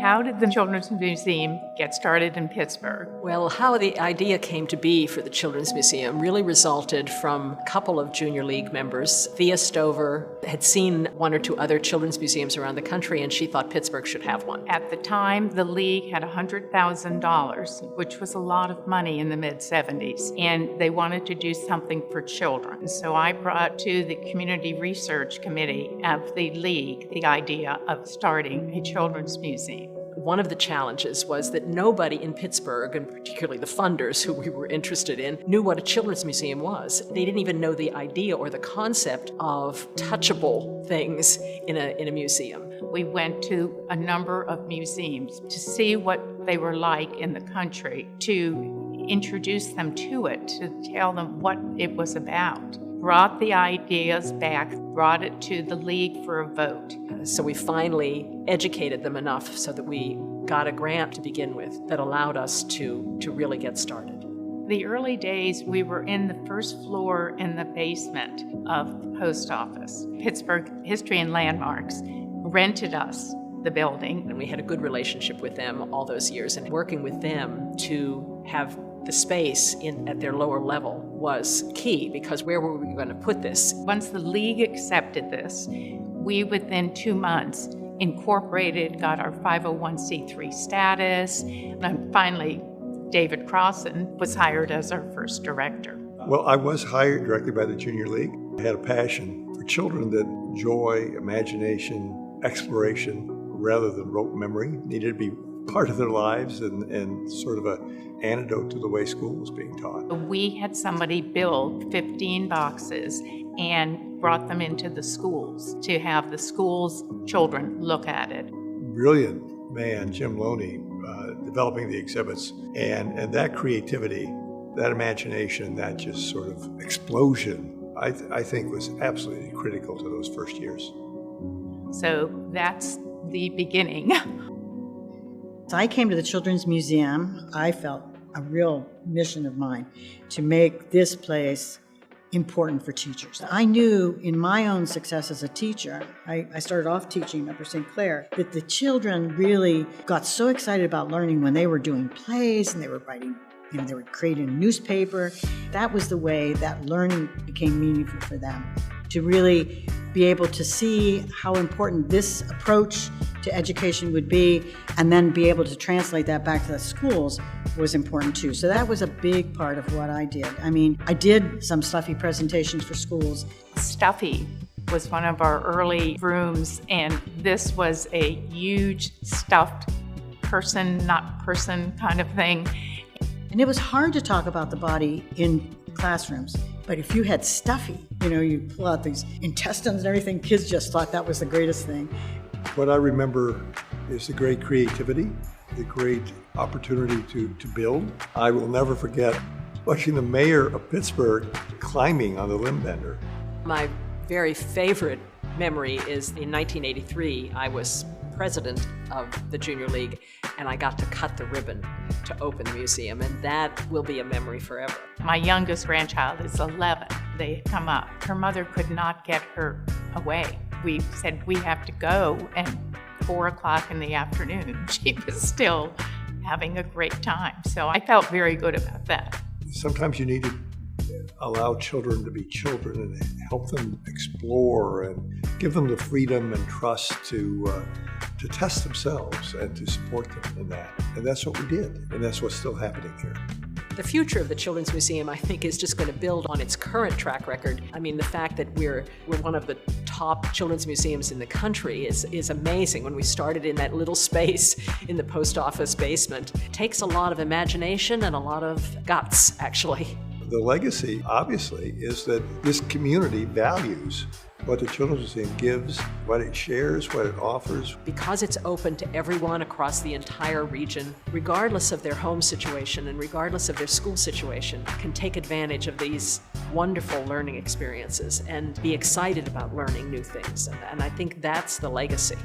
How did the Children's Museum get started in Pittsburgh? Well, how the idea came to be for the Children's Museum really resulted from a couple of Junior League members. Thea Stover had seen one or two other children's museums around the country, and she thought Pittsburgh should have one. At the time, the League had $100,000, which was a lot of money in the mid-'70s, and they wanted to do something for children. So I brought to the Community Research Committee of the League the idea of starting a children's museum. One of the challenges was that nobody in Pittsburgh, and particularly the funders who we were interested in, knew what a children's museum was. They didn't even know the idea or the concept of touchable things in a museum. We went to a number of museums to see what they were like in the country, to introduce them to it, to tell them what it was about. Brought the ideas back, brought it to the League for a vote. So we finally educated them enough so that we got a grant to begin with that allowed us to really get started. The early days, we were in the first floor in the basement of the post office. Pittsburgh History and Landmarks rented us the building. And we had a good relationship with them all those years, and working with them to have the space at their lower level was key, because where were we going to put this? Once the League accepted this, we within 2 months incorporated, got our 501c3 status, and finally David Crossan was hired as our first director. Well, I was hired directly by the Junior League. I had a passion for children that joy, imagination, exploration, rather than rote memory, needed to be part of their lives and sort of an antidote to the way school was being taught. We had somebody build 15 boxes and brought them into the schools to have the schools' children look at it. Brilliant man, Jim Loney, developing the exhibits, and that creativity, that imagination, that just sort of explosion, I think was absolutely critical to those first years. So that's the beginning. So I came to the Children's Museum. I felt a real mission of mine to make this place important for teachers. I knew in my own success as a teacher, I started off teaching Upper St. Clair, that the children really got so excited about learning when they were doing plays and they were writing, they were creating a newspaper. That was the way that learning became meaningful for them, to really be able to see how important this approach to education would be, and then be able to translate that back to the schools was important too. So that was a big part of what I did. I mean, I did some stuffy presentations for schools. Stuffy was one of our early rooms, and this was a huge stuffed person, not person kind of thing. And it was hard to talk about the body in classrooms. But if you had stuffy, you pull out these intestines and everything, kids just thought that was the greatest thing. What I remember is the great creativity, the great opportunity to build. I will never forget watching the mayor of Pittsburgh climbing on the limb bender. My very favorite memory is in 1983, I was president of the Junior League, and I got to cut the ribbon to open the museum, and that will be a memory forever. My youngest grandchild is 11. They had come up. Her mother could not get her away. We said, we have to go, and 4 o'clock in the afternoon, she was still having a great time. So I felt very good about that. Sometimes you need to allow children to be children and help them explore and give them the freedom and trust to test themselves and to support them in that. And that's what we did, and that's what's still happening here. The future of the Children's Museum, I think, is just going to build on its current track record. I mean, the fact that we're one of the top children's museums in the country is amazing. When we started in that little space in the post office basement, it takes a lot of imagination and a lot of guts, actually. The legacy, obviously, is that this community values what the Children's Museum gives, what it shares, what it offers. Because it's open to everyone across the entire region, regardless of their home situation and regardless of their school situation, can take advantage of these wonderful learning experiences and be excited about learning new things. And I think that's the legacy.